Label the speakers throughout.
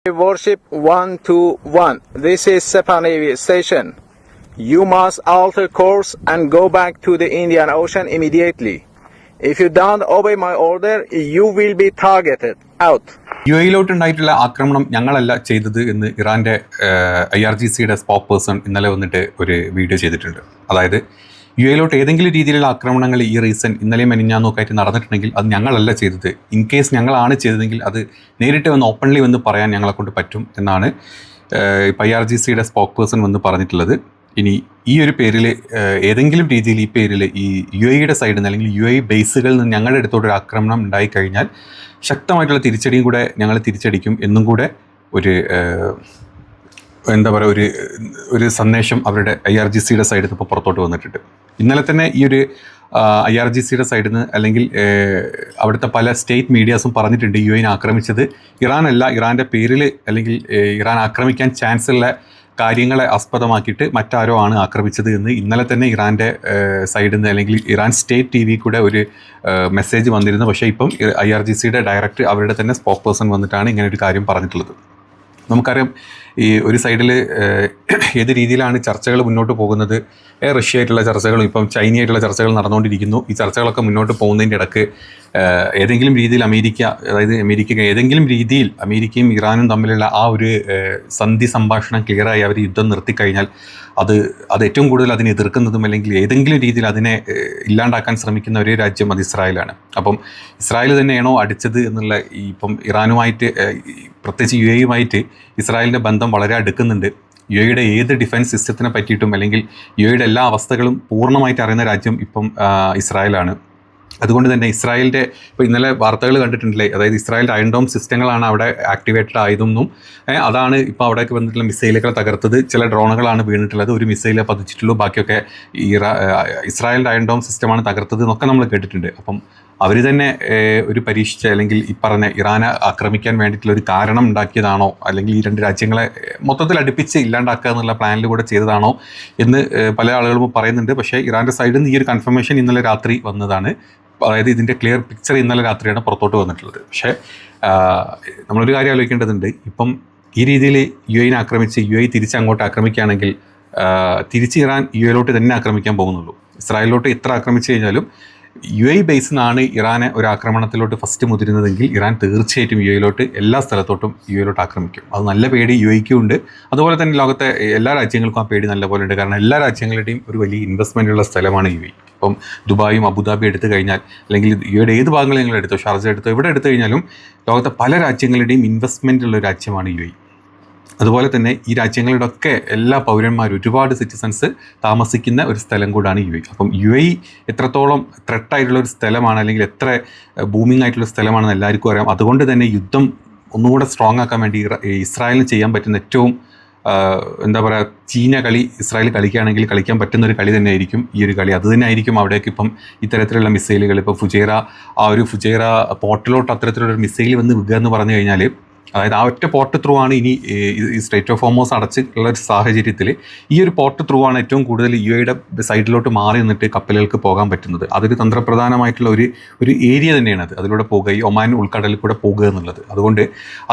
Speaker 1: Warship 121. This is Sepah Navy Station. You must alter course and go back to the Indian Ocean immediately. If you don't obey my order, you will be targeted. Out.
Speaker 2: UAE-ലോട്ടുണ്ടായിട്ടുള്ള ആക്രമണം ഞങ്ങളല്ല ചെയ്തത് എന്ന് ഇറാന്റെ IRGCയുടെ spoke person ഇന്നലെ വന്നിട്ട് ഒരു video ചെയ്തിട്ടുണ്ട്. അതായത് UAE-ലോട്ട് ഏതെങ്കിലും രീതിയിലുള്ള ആക്രമണങ്ങൾ ഈ ഇന്നലെയും മെനിഞ്ഞാന്നും ആയിട്ട് നടന്നിട്ടുണ്ടെങ്കിൽ അത് ഞങ്ങളല്ല ചെയ്തത്. ഇൻ കേസ് ഞങ്ങളാണ് ചെയ്തതെങ്കിൽ അത് നേരിട്ട് വന്ന് ഓപ്പൺലി വന്ന് പറയാൻ ഞങ്ങളെ കൊണ്ട് പറ്റും എന്നാണ് IRGCയുടെ സ്പോക്ക് പേഴ്സൺ വന്ന് പറഞ്ഞിട്ടുള്ളത്. ഇനി ഈ ഒരു പേരിൽ ഏതെങ്കിലും രീതിയിൽ ഈ പേരിൽ ഈ UAE-യുടെ സൈഡിൽ നിന്ന് അല്ലെങ്കിൽ UAE ബേസുകളിൽ നിന്ന് ഞങ്ങളുടെ അടുത്തോട്ടൊരു ആക്രമണം ഉണ്ടായിക്കഴിഞ്ഞാൽ ശക്തമായിട്ടുള്ള തിരിച്ചടിയും കൂടെ ഞങ്ങൾ തിരിച്ചടിക്കും എന്നും കൂടെ ഒരു എന്താ പറയുക ഒരു സന്ദേശം അവരുടെ IRGCയുടെ സൈഡിൽ നിന്ന് ഇപ്പോൾ പുറത്തോട്ട് വന്നിട്ടുണ്ട്. ഇന്നലെ തന്നെ ഈ ഒരു IRGCയുടെ സൈഡിൽ നിന്ന് അല്ലെങ്കിൽ അവിടുത്തെ പല സ്റ്റേറ്റ് മീഡിയാസും പറഞ്ഞിട്ടുണ്ട് UAE-നെ ആക്രമിച്ചത് ഇറാനല്ല, ഇറാൻ്റെ പേരിൽ അല്ലെങ്കിൽ ഇറാൻ ആക്രമിക്കാൻ ചാൻസ് ഉള്ള കാര്യങ്ങളെ ആസ്പദമാക്കിയിട്ട് മറ്റാരോ ആണ് ആക്രമിച്ചത് എന്ന് ഇന്നലെ തന്നെ ഇറാൻ്റെ സൈഡിൽ നിന്ന് അല്ലെങ്കിൽ ഇറാൻ സ്റ്റേറ്റ് TV കൂടെ ഒരു മെസ്സേജ് വന്നിരുന്നു. പക്ഷേ ഇപ്പം IRGCയുടെ ഡയറക്റ്റ് അവരുടെ തന്നെ സ്പോക്ക് പേഴ്സൺ വന്നിട്ടാണ് ഇങ്ങനെ ഒരു കാര്യം പറഞ്ഞിട്ടുള്ളത്. നമുക്കറിയാം ഈ ഒരു സൈഡിൽ ഏത് രീതിയിലാണ് ചർച്ചകൾ മുന്നോട്ട് പോകുന്നത്. റഷ്യയായിട്ടുള്ള ചർച്ചകളും ഇപ്പം ചൈനയായിട്ടുള്ള ചർച്ചകൾ നടന്നുകൊണ്ടിരിക്കുന്നു. ഈ ചർച്ചകളൊക്കെ മുന്നോട്ട് പോകുന്നതിൻ്റെ ഇടയ്ക്ക് ഏതെങ്കിലും രീതിയിൽ ഏതെങ്കിലും രീതിയിൽ അമേരിക്കയും ഇറാനും തമ്മിലുള്ള ആ ഒരു സന്ധി സംഭാഷണം ക്ലിയറായി അവർ യുദ്ധം നിർത്തിക്കഴിഞ്ഞാൽ അത് ഏറ്റവും കൂടുതൽ അതിനെ എതിർക്കുന്നതും അല്ലെങ്കിൽ ഏതെങ്കിലും രീതിയിൽ അതിനെ ഇല്ലാണ്ടാക്കാൻ ശ്രമിക്കുന്ന ഒരേ രാജ്യം അത് ഇസ്രായേലാണ്. അപ്പം ഇസ്രായേൽ തന്നെയാണോ അടിച്ചത് എന്നുള്ള ഇപ്പം ഇറാനുമായിട്ട് പ്രത്യേകിച്ച് UAE-യുമായിട്ട് ഇസ്രായേലിൻ്റെ ബന്ധം വളരെ അടുക്കുന്നുണ്ട്. UAE-യുടെ ഏത് ഡിഫൻസ് സിസ്റ്റത്തിനെ പറ്റിയിട്ടും അല്ലെങ്കിൽ UAE-യുടെ എല്ലാ അവസ്ഥകളും പൂർണ്ണമായിട്ട് അറിയുന്ന രാജ്യം ഇപ്പം ഇസ്രായേലാണ്. അതുകൊണ്ട് തന്നെ ഇസ്രായേലിൻ്റെ ഇപ്പോൾ ഇന്നലെ വാർത്തകൾ കണ്ടിട്ടുണ്ടല്ലേ, അതായത് ഇസ്രായേലിൻ്റെ അയൺ ഡോം സിസ്റ്റങ്ങളാണ് അവിടെ ആക്ടിവേറ്റഡ് ആയതെന്നും അതാണ് ഇപ്പോൾ അവിടേക്ക് വന്നിട്ടുള്ള മിസൈലുകൾ തകർത്തത്. ചില ഡ്രോണുകളാണ് വീണിട്ടുള്ളത്, ഒരു മിസൈലെ പതിച്ചിട്ടുള്ളൂ, ബാക്കിയൊക്കെ ഇസ്രായേലിൻ്റെ അയൺ ഡോം സിസ്റ്റമാണ് തകർത്തത് എന്നൊക്കെ നമ്മൾ കേട്ടിട്ടുണ്ട്. അപ്പം അവർ തന്നെ ഒരു പരീക്ഷിച്ച അല്ലെങ്കിൽ ഈ പറഞ്ഞ ഇറാനെ ആക്രമിക്കാൻ വേണ്ടിയിട്ടുള്ള ഒരു കാരണം ഉണ്ടാക്കിയതാണോ അല്ലെങ്കിൽ ഈ രണ്ട് രാജ്യങ്ങളെ മൊത്തത്തിൽ അടുപ്പിച്ച് ഇല്ലാണ്ടാക്കുക എന്നുള്ള പ്ലാനിൽ കൂടെ ചെയ്തതാണോ എന്ന് പല ആളുകളും പറയുന്നുണ്ട്. പക്ഷേ ഇറാൻ്റെ സൈഡിൽ നിന്ന് ഈ ഒരു കൺഫർമേഷൻ ഇന്നലെ രാത്രി വന്നതാണ്. അതായത് ഇതിൻ്റെ ക്ലിയർ പിക്ചർ ഇന്നലെ രാത്രിയാണ് പുറത്തോട്ട് വന്നിട്ടുള്ളത്. പക്ഷേ നമ്മളൊരു കാര്യം ആലോചിക്കേണ്ടതുണ്ട്. ഇപ്പം ഈ രീതിയിൽ UAE-നെ ആക്രമിച്ച് UAE തിരിച്ച് അങ്ങോട്ട് ആക്രമിക്കുകയാണെങ്കിൽ തിരിച്ച് ഇറാൻ UAE-ലോട്ട് തന്നെ ആക്രമിക്കാൻ പോകുന്നുള്ളൂ. ഇസ്രായേലിലോട്ട് എത്ര ആക്രമിച്ചു കഴിഞ്ഞാലും UAE ബേസിൽ നിന്നാണ് ഇറാനെ ഒരു ആക്രമണത്തിലോട്ട് ഫസ്റ്റ് മുതിരുന്നതെങ്കിൽ ഇറാൻ തീർച്ചയായിട്ടും UAE-ലോട്ട് എല്ലാ സ്ഥലത്തോട്ടും UAE-ലോട്ട് ആക്രമിക്കും. അത് നല്ല പേടി UAE-ക്കും ഉണ്ട്. അതുപോലെ തന്നെ ലോകത്തെ എല്ലാ രാജ്യങ്ങൾക്കും ആ പേടി നല്ലപോലെ ഉണ്ട്. കാരണം എല്ലാ രാജ്യങ്ങളുടെയും ഒരു വലിയ ഇൻവെസ്റ്റ്മെൻ്റ് ഉള്ള സ്ഥലമാണ് UAE. ഇപ്പം ദുബായും അബുദാബി എടുത്തു കഴിഞ്ഞാൽ അല്ലെങ്കിൽ UAE-യുടെ ഏത് ഭാഗങ്ങൾ നിങ്ങൾ എടുത്തോ, ഷാർജ എടുത്തോ, എവിടെ എടുത്തു കഴിഞ്ഞാലും ലോകത്തെ പല രാജ്യങ്ങളുടെയും ഇൻവെസ്റ്റ്മെൻ്റ് ഉള്ള രാജ്യമാണ് UAE. അതുപോലെ തന്നെ ഈ രാജ്യങ്ങളുടെ ഒക്കെ എല്ലാ പൗരന്മാരും ഒരുപാട് സിറ്റിസൺസ് താമസിക്കുന്ന ഒരു സ്ഥലം കൂടാണ് UAE. അപ്പം UAE എത്രത്തോളം ത്രെട്ടായിട്ടുള്ള ഒരു സ്ഥലമാണ് അല്ലെങ്കിൽ എത്ര ബൂമിംഗ് ആയിട്ടുള്ള സ്ഥലമാണെന്ന് എല്ലാവർക്കും അറിയാം. അതുകൊണ്ട് തന്നെ യുദ്ധം ഒന്നുകൂടെ സ്ട്രോങ് ആക്കാൻ വേണ്ടി ഇസ്രായേലിന് ചെയ്യാൻ പറ്റുന്ന ഏറ്റവും എന്താ പറയുക ചീഞ്ഞ കളി ഇസ്രായേൽ കളിക്കുകയാണെങ്കിൽ കളിക്കാൻ പറ്റുന്ന ഒരു കളി തന്നെയായിരിക്കും ഈ ഒരു കളി. അത് തന്നെ ആയിരിക്കും അവിടേക്ക് ഇപ്പം ഇത്തരത്തിലുള്ള മിസൈലുകൾ ഇപ്പോൾ ഫുജൈറ പോർട്ടിലോട്ട് അത്തരത്തിലുള്ളൊരു മിസൈൽ വന്ന് വിൽക്കുക എന്ന് പറഞ്ഞു കഴിഞ്ഞാൽ, അതായത് ആ ഒറ്റ പോർട്ട് ത്രൂ ആണ് ഇനി ഈ സ്ട്രേറ്റ് ഓഫ് ഹോർമൂസ് അടച്ചിട്ടുള്ള ഒരു സാഹചര്യത്തിൽ ഈ ഒരു പോർട്ട് ത്രൂ ആണ് ഏറ്റവും കൂടുതൽ UAE-യുടെ സൈഡിലോട്ട് മാറി നിന്നിട്ട് കപ്പലുകൾക്ക് പോകാൻ പറ്റുന്നത്. അതൊരു തന്ത്രപ്രധാനമായിട്ടുള്ള ഒരു ഏരിയ തന്നെയാണ്. അതിലൂടെ പോകുക, ഈ ഒമാൻ ഉൾക്കടലിൽ കൂടെ പോകുക എന്നുള്ളത്. അതുകൊണ്ട്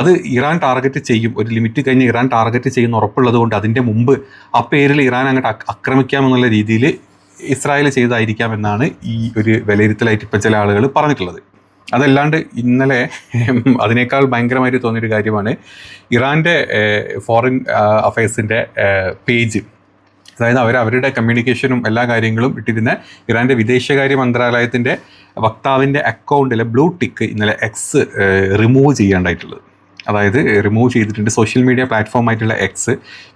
Speaker 2: അത് ഇറാൻ ടാർഗറ്റ് ചെയ്യും, ഒരു ലിമിറ്റ് കഴിഞ്ഞ് ഇറാൻ ടാർഗറ്റ് ചെയ്യുന്ന ഉറപ്പുള്ളത് കൊണ്ട് അതിൻ്റെ മുമ്പ് ആ പേരിൽ ഇറാൻ അങ്ങോട്ട് ആക്രമിക്കാമെന്നുള്ള രീതിയിൽ ഇസ്രായേൽ ചെയ്തായിരിക്കാമെന്നാണ് ഈ ഒരു വിലയിരുത്തലായിട്ട് ഇപ്പം ചില ആളുകൾ പറഞ്ഞിട്ടുള്ളത്. അതല്ലാണ്ട് ഇന്നലെ അതിനേക്കാൾ ഭയങ്കരമായിട്ട് തോന്നിയൊരു കാര്യമാണ് ഇറാൻ്റെ ഫോറിൻ അഫയേഴ്സിൻ്റെ പേജ്. അതായത് അവരുടെ കമ്മ്യൂണിക്കേഷനും എല്ലാ കാര്യങ്ങളും ഇട്ടിരുന്ന ഇറാൻ്റെ വിദേശകാര്യ മന്ത്രാലയത്തിൻ്റെ വക്താവിൻ്റെ അക്കൗണ്ടിലെ ബ്ലൂ ടിക്ക് ഇന്നലെ X റിമൂവ് ചെയ്യാണ്ടായിട്ടുള്ളത്. അതായത് റിമൂവ് ചെയ്തിട്ടുണ്ട്. സോഷ്യൽ മീഡിയ പ്ലാറ്റ്ഫോം ആയിട്ടുള്ള X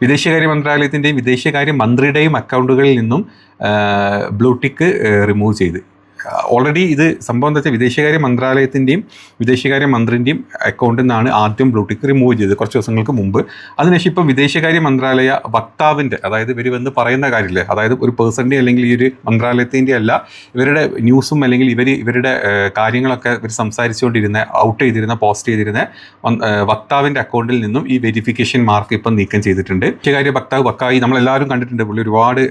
Speaker 2: വിദേശകാര്യ മന്ത്രാലയത്തിൻ്റെയും വിദേശകാര്യ മന്ത്രിയുടെയും അക്കൗണ്ടുകളിൽ നിന്നും ബ്ലൂ ടിക്ക് റിമൂവ് ചെയ്ത്. ഓൾറെഡി ഇത് സംഭവം എന്താ വെച്ചാൽ വിദേശകാര്യ മന്ത്രാലയത്തിൻ്റെയും വിദേശകാര്യ മന്ത്രിൻ്റെയും അക്കൗണ്ടിൽ നിന്നാണ് ആദ്യം ബ്ലൂടിക്ക് റിമൂവ് ചെയ്തത് കുറച്ച് ദിവസങ്ങൾക്ക് മുമ്പ്. അതിനുശേഷം ഇപ്പം വിദേശകാര്യ മന്ത്രാലയ വക്താവിൻ്റെ, അതായത് ഇവർ വന്ന് പറയുന്ന കാര്യമില്ലേ, അതായത് ഒരു പേഴ്സൻ്റെ അല്ലെങ്കിൽ ഈ ഒരു മന്ത്രാലയത്തിൻ്റെ അല്ല, ഇവരുടെ ന്യൂസും അല്ലെങ്കിൽ ഇവരുടെ കാര്യങ്ങളൊക്കെ ഇവർ സംസാരിച്ചുകൊണ്ടിരുന്ന ഔട്ട് ചെയ്തിരുന്ന പോസ്റ്റ് ചെയ്തിരുന്ന വക്താവിൻ്റെ അക്കൗണ്ടിൽ നിന്നും ഈ വെരിഫിക്കേഷൻ മാർക്ക് ഇപ്പം നീക്കം ചെയ്തിട്ടുണ്ട്. വിദേശകാര്യ വക്താവ് നമ്മളെല്ലാവരും കണ്ടിട്ടുണ്ട്. പുള്ളി ഒരുപാട്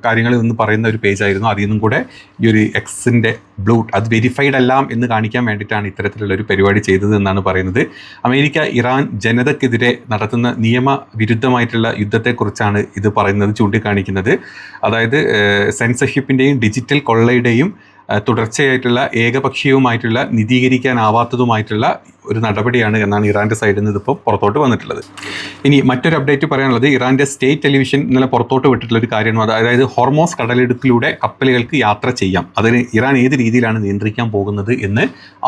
Speaker 2: കാര്യങ്ങൾ നിന്ന് പറയുന്ന ഒരു പേജായിരുന്നു. അതിൽ നിന്നും കൂടെ ഈ ഒരു X എക്സിൻ്റെ ബ്ലൂട്ട് അത് വെരിഫൈഡ് അല്ല എന്ന് കാണിക്കാൻ വേണ്ടിയിട്ടാണ് ഇത്തരത്തിലുള്ള ഒരു പരിപാടി ചെയ്തത് എന്നാണ് പറയുന്നത്. അമേരിക്ക ഇറാൻ ജനതയ്ക്കെതിരെ നടത്തുന്ന നിയമവിരുദ്ധമായിട്ടുള്ള യുദ്ധത്തെക്കുറിച്ചാണ് ഇത് പറയുന്നത്, ചൂണ്ടിക്കാണിക്കുന്നത്. അതായത് സെൻസർഷിപ്പിൻ്റെയും ഡിജിറ്റൽ കൊള്ളയുടെയും തുടർച്ചയായിട്ടുള്ള ഏകപക്ഷീയവുമായിട്ടുള്ള നീതീകരിക്കാനാവാത്തതുമായിട്ടുള്ള ഒരു നടപടിയാണ് എന്നാണ് ഇറാൻ്റെ സൈഡിൽ നിന്ന് ഇതിപ്പോൾ പുറത്തോട്ട് വന്നിട്ടുള്ളത്. ഇനി മറ്റൊരു അപ്ഡേറ്റ് പറയാനുള്ളത്, ഇറാൻ്റെ സ്റ്റേറ്റ് ടെലിവിഷൻ ഇന്നലെ പുറത്തോട്ട് വിട്ടിട്ടുള്ള ഒരു കാര്യമാണ്. അതായത് ഹോർമോസ് കടലിടുക്കിലൂടെ കപ്പലുകൾക്ക് യാത്ര ചെയ്യാം, അതിന് ഇറാൻ ഏത് രീതിയിലാണ് നിയന്ത്രിക്കാൻ പോകുന്നത് എന്ന്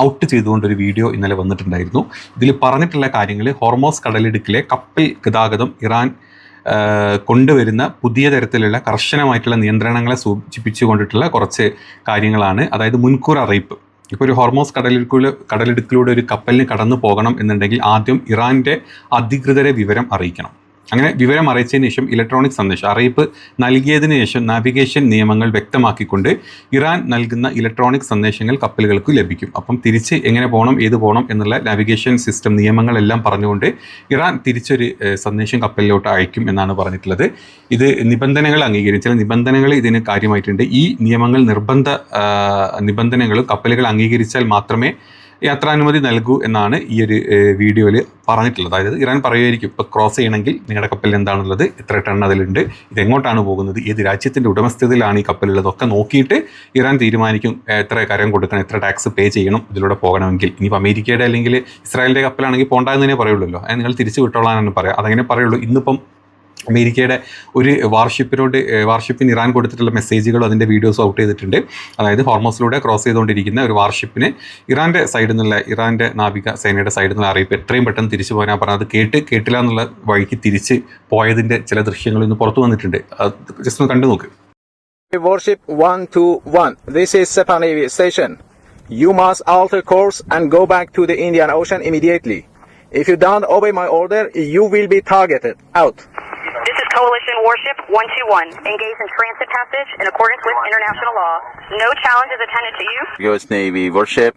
Speaker 2: ഔട്ട് ചെയ്തുകൊണ്ടൊരു വീഡിയോ ഇന്നലെ വന്നിട്ടുണ്ടായിരുന്നു. ഇതിൽ പറഞ്ഞിട്ടുള്ള കാര്യങ്ങൾ, ഹോർമോസ് കടലിടുക്കിലെ കപ്പൽ ഗതാഗതം ഇറാൻ കൊണ്ടുവരുന്ന പുതിയ തരത്തിലുള്ള കർശനമായിട്ടുള്ള നിയന്ത്രണങ്ങളെ സൂചിപ്പിച്ചുകൊണ്ടിട്ടുള്ള കുറച്ച് കാര്യങ്ങളാണ്. അതായത് മുൻകൂർ അറിയിപ്പ്. ഇപ്പോൾ ഒരു ഹോർമോസ് കടലിടുക്കിലൂടെ ഒരു കപ്പലിന് കടന്നു പോകണം എന്നുണ്ടെങ്കിൽ ആദ്യം ഇറാൻ്റെ അധികൃതരെ വിവരം അറിയിക്കണം. അങ്ങനെ വിവരം അറിയിച്ചതിന് ശേഷം ഇലക്ട്രോണിക് സന്ദേശം അറിയിപ്പ് നൽകിയതിനു ശേഷം നാവിഗേഷൻ നിയമങ്ങൾ വ്യക്തമാക്കിക്കൊണ്ട് ഇറാൻ നൽകുന്ന ഇലക്ട്രോണിക് സന്ദേശങ്ങൾ കപ്പലുകൾക്ക് ലഭിക്കും. അപ്പം തിരിച്ച് എങ്ങനെ പോകണം, ഏത് പോകണം എന്നുള്ള നാവിഗേഷൻ സിസ്റ്റം നിയമങ്ങളെല്ലാം പറഞ്ഞുകൊണ്ട് ഇറാൻ തിരിച്ചൊരു സന്ദേശം കപ്പലിലോട്ട് അയക്കും എന്നാണ് പറഞ്ഞിട്ടുള്ളത്. ഇത് നിബന്ധനകൾ അംഗീകരിക്കും, ചില നിബന്ധനകൾ ഇതിന് കാര്യമായിട്ടുണ്ട്. ഈ നിയമങ്ങൾ നിബന്ധനകളും കപ്പലുകൾ അംഗീകരിച്ചാൽ മാത്രമേ യാത്രാനുമതി നൽകൂ എന്നാണ് ഈ ഒരു വീഡിയോയിൽ പറഞ്ഞിട്ടുള്ളത്. അതായത് ഇറാൻ പറയുമായിരിക്കും, ഇപ്പോൾ ക്രോസ് ചെയ്യണമെങ്കിൽ നിങ്ങളുടെ കപ്പലിൽ എന്താണുള്ളത്, എത്ര ടൺ അതിലുണ്ട്, ഇതെങ്ങോട്ടാണ് പോകുന്നത്, ഏത് രാജ്യത്തിൻ്റെ ഉടമസ്ഥതയിലാണ് ഈ കപ്പലുള്ളത് ഒക്കെ നോക്കിയിട്ട് ഇറാൻ തീരുമാനിക്കും എത്ര കരം കൊടുക്കണം, എത്ര ടാക്സ് പേ ചെയ്യണം ഇതിലൂടെ പോകണമെങ്കിൽ. ഇനിയിപ്പോൾ അമേരിക്കയുടെ അല്ലെങ്കിൽ ഇസ്രായേലിൻ്റെ കപ്പലാണെങ്കിൽ പോകണ്ടെന്ന് തന്നെ പറയുള്ളൂ, നിങ്ങൾ തിരിച്ചു വിട്ടോളാനാണ് പറയുക, അതങ്ങനെ പറയുള്ളൂ. ഇന്നിപ്പം അമേരിക്കയുടെ ഒരു വാർഷിപ്പിന് ഇറാൻ കൊടുത്തിട്ടുള്ള മെസ്സേജുകളും അതിൻ്റെ വീഡിയോസും ഔട്ട് ചെയ്തിട്ടുണ്ട്. അതായത് ഹോർമോസിലൂടെ ക്രോസ് ചെയ്തുകൊണ്ടിരിക്കുന്ന ഒരു വാർഷിപ്പിന് ഇറാൻ്റെ സൈഡിൽ നിന്നുള്ള, ഇറാൻ്റെ നാവിക സേനയുടെ സൈഡിൽ നിന്നുള്ള അറിയിപ്പ് എത്രയും പെട്ടെന്ന് തിരിച്ചു പോകാൻ പറഞ്ഞത് കേട്ടില്ല എന്നുള്ള വഴിക്ക് തിരിച്ച് പോയതിൻ്റെ ചില ദൃശ്യങ്ങൾ ഇന്ന് പുറത്തു വന്നിട്ടുണ്ട്. ജസ്റ്റ് ഒന്ന് കണ്ടു നോക്ക്.
Speaker 1: Warship 121, this is Sepa Navy Station. You must alter course and go back to the Indian Ocean immediately. If you don't obey my order, you will be targeted. Out.
Speaker 3: This is Coalition Warship 121, engaged in transit passage in accordance with international law. No challenge is attended to you.
Speaker 4: US Navy warship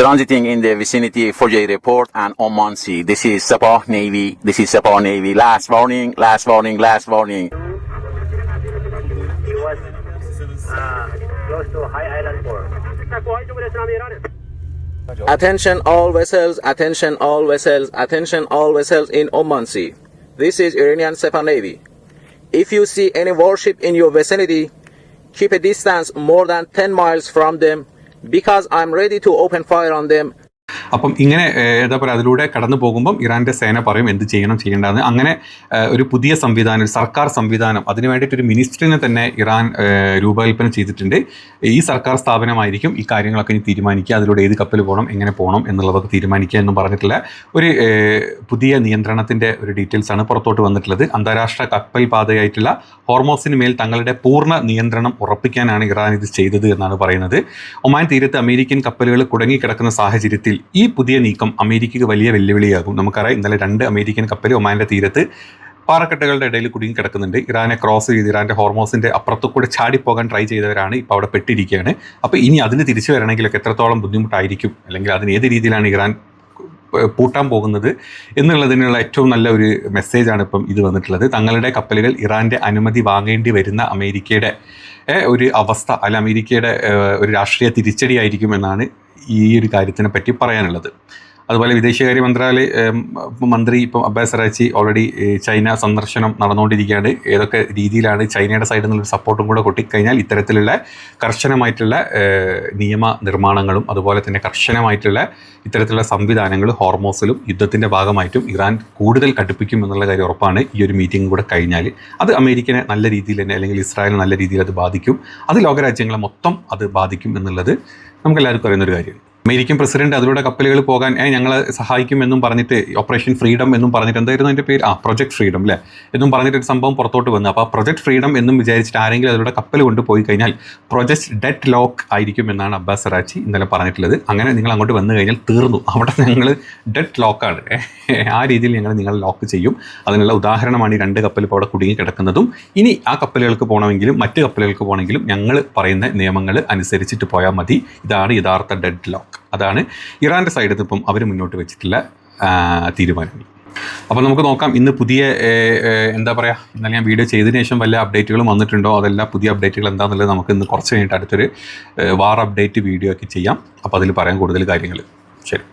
Speaker 4: transiting in the vicinity of Fujay Report and Oman Sea. This is Sabah Navy. This is Sabah Navy. Last warning, last warning, last warning.
Speaker 5: He was close to High Island 4.
Speaker 1: Attention all vessels, attention all vessels, attention all vessels in Oman Sea. This is Iranian Sepa Navy. If you see any warship in your vicinity, keep a distance more than 10 miles from them because I'm ready to open fire on them.
Speaker 2: അപ്പം ഇങ്ങനെ എന്താ പറയുക, അതിലൂടെ കടന്നു പോകുമ്പം ഇറാൻ്റെ സേന പറയും എന്ത് ചെയ്യേണ്ടതെന്ന്. അങ്ങനെ ഒരു പുതിയ സംവിധാനം, ഒരു സർക്കാർ സംവിധാനം, അതിന് വേണ്ടിയിട്ടൊരു മിനിസ്ട്രിനെ തന്നെ ഇറാൻ രൂപകൽപ്പന ചെയ്തിട്ടുണ്ട്. ഈ സർക്കാർ സ്ഥാപനമായിരിക്കും ഈ കാര്യങ്ങളൊക്കെ ഇനി തീരുമാനിക്കുക, അതിലൂടെ ഏത് കപ്പൽ പോകണം, എങ്ങനെ പോകണം എന്നുള്ളതൊക്കെ തീരുമാനിക്കുക എന്നും പറഞ്ഞിട്ടുള്ള ഒരു പുതിയ നിയന്ത്രണത്തിൻ്റെ ഒരു ഡീറ്റെയിൽസാണ് പുറത്തോട്ട് വന്നിട്ടുള്ളത്. അന്താരാഷ്ട്ര കപ്പൽ പാതയായിട്ടുള്ള ഹോർമോസിന് മേൽ തങ്ങളുടെ പൂർണ്ണ നിയന്ത്രണം ഉറപ്പിക്കാനാണ് ഇറാൻ ഇത് ചെയ്തത് എന്നാണ് പറയുന്നത്. ഒമാൻ തീരത്ത് അമേരിക്കൻ കപ്പലുകൾ കുടുങ്ങിക്കിടക്കുന്ന സാഹചര്യത്തിൽ ഈ പുതിയ നീക്കം അമേരിക്കയ്ക്ക് വലിയ വെല്ലുവിളിയാകും. നമുക്കറിയാം, ഇന്നലെ 2 അമേരിക്കൻ കപ്പൽ ഒമാൻ്റെ തീരത്ത് പാറക്കെട്ടുകളുടെ ഇടയിൽ കുടുങ്ങി കിടക്കുന്നുണ്ട്. ഇറാനെ ക്രോസ് ചെയ്ത് ഇറാൻ്റെ ഹോർമോസിൻ്റെ അപ്പുറത്തുകൂടെ ചാടിപ്പോകാൻ ട്രൈ ചെയ്തവരാണ് ഇപ്പോൾ അവിടെ പെട്ടിരിക്കുകയാണ്. അപ്പോൾ ഇനി അതിന് തിരിച്ചു വരണമെങ്കിലൊക്കെ എത്രത്തോളം ബുദ്ധിമുട്ടായിരിക്കും, അല്ലെങ്കിൽ അതിന് ഏത് രീതിയിലാണ് ഇറാൻ പൂട്ടാൻ പോകുന്നത് എന്നുള്ളതിനുള്ള ഏറ്റവും നല്ല ഒരു മെസ്സേജാണ് ഇപ്പം ഇത് വന്നിട്ടുള്ളത്. തങ്ങളുടെ കപ്പലുകൾ ഇറാൻ്റെ അനുമതി വാങ്ങേണ്ടി വരുന്ന അമേരിക്കയുടെ ഒരു അവസ്ഥ, അല്ല അമേരിക്കയുടെ ഒരു രാഷ്ട്രീയ തിരിച്ചടിയായിരിക്കും എന്നാണ് ഈ ഒരു കാര്യത്തിനെ പറ്റി പറയാനുള്ളത്. അതുപോലെ വിദേശകാര്യ മന്ത്രി ഇപ്പം അബ്ബാസ് അറാച്ചി ഓൾറെഡി ചൈന സന്ദർശനം നടന്നുകൊണ്ടിരിക്കുകയാണ്. ഏതൊക്കെ രീതിയിലാണ് ചൈനയുടെ സൈഡിൽ നിന്നൊരു സപ്പോർട്ടും കൂടെ കൊട്ടിക്കഴിഞ്ഞാൽ ഇത്തരത്തിലുള്ള കർശനമായിട്ടുള്ള നിയമ നിർമ്മാണങ്ങളും അതുപോലെ തന്നെ കർശനമായിട്ടുള്ള ഇത്തരത്തിലുള്ള സംവിധാനങ്ങൾ ഹോർമോസിലും യുദ്ധത്തിൻ്റെ ഭാഗമായിട്ടും ഇറാൻ കൂടുതൽ കടുപ്പിക്കും എന്നുള്ള കാര്യം ഉറപ്പാണ്. ഈ ഒരു മീറ്റിംഗ് കൂടെ കഴിഞ്ഞാൽ അത് അമേരിക്കനെ നല്ല രീതിയിൽ തന്നെ, അല്ലെങ്കിൽ ഇസ്രായേലിനെ നല്ല രീതിയിൽ അത് ബാധിക്കും, അത് ലോകരാജ്യങ്ങളെ മൊത്തം അത് ബാധിക്കും എന്നുള്ളത് നമുക്കെല്ലാവർക്കും അറിയുന്നൊരു കാര്യമാണ്. അമേരിക്കൻ പ്രസിഡന്റ് അതിലൂടെ കപ്പലുകൾ പോകാൻ ഞങ്ങളെ സഹായിക്കുമെന്നും പറഞ്ഞിട്ട്, ഓപ്പറേഷൻ ഫ്രീഡം എന്നും പറഞ്ഞിട്ട്, എന്തായിരുന്നു അതിൻ്റെ പേര്, പ്രൊജക്ട് ഫ്രീഡം അല്ലേ എന്നും പറഞ്ഞിട്ടൊരു സംഭവം പുറത്തോട്ട് വന്നു. അപ്പോൾ ആ പ്രൊജക്ട് ഫ്രീഡം എന്നും വിചാരിച്ചിട്ട് ആരെങ്കിലും അതിലൂടെ കപ്പൽ കൊണ്ടുപോയി കഴിഞ്ഞാൽ പ്രൊജക്ട് ഡെഡ് ലോക്ക് ആയിരിക്കും എന്നാണ് അബ്ബാസ് അറാച്ചി ഇന്നലെ പറഞ്ഞിട്ടുള്ളത്. അങ്ങനെ നിങ്ങൾ അങ്ങോട്ട് വന്നു കഴിഞ്ഞാൽ തീർന്നു, അവിടെ ഞങ്ങൾ ഡെഡ് ലോക്കാണ്, ആ രീതിയിൽ ഞങ്ങൾ നിങ്ങളെ ലോക്ക് ചെയ്യും. അതിനുള്ള ഉദാഹരണമാണ് ഈ 2 കപ്പൽ ഇപ്പോൾ അവിടെ കുടുങ്ങി കിടക്കുന്നതും. ഇനി ആ കപ്പലുകൾക്ക് പോകണമെങ്കിലും മറ്റ് കപ്പലുകൾക്ക് പോകണമെങ്കിലും ഞങ്ങൾ പറയുന്ന നിയമങ്ങൾ അനുസരിച്ചിട്ട് പോയാൽ മതി. ഇതാണ് യഥാർത്ഥ ഡെഡ് ലോക്ക്. അതാണ് ഇറാൻ്റെ സൈഡിൽ നിന്ന് ഇപ്പം അവർ മുന്നോട്ട് വെച്ചിട്ടുള്ള തീരുമാനം. അപ്പോൾ നമുക്ക് നോക്കാം ഇന്ന് പുതിയ എന്താ പറയുക, ഇന്നലെ ഞാൻ വീഡിയോ ചെയ്തതിന് ശേഷം വല്ല അപ്ഡേറ്റുകളും വന്നിട്ടുണ്ടോ, അതെല്ലാം പുതിയ അപ്ഡേറ്റുകൾ എന്താണെന്നുള്ളത് നമുക്ക് ഇന്ന് കുറച്ച് കഴിഞ്ഞിട്ട് അടുത്തൊരു വാർ അപ്ഡേറ്റ് വീഡിയോ ഒക്കെ ചെയ്യാം. അപ്പോൾ അതിൽ പറയാൻ കൂടുതൽ കാര്യങ്ങൾ. ശരി.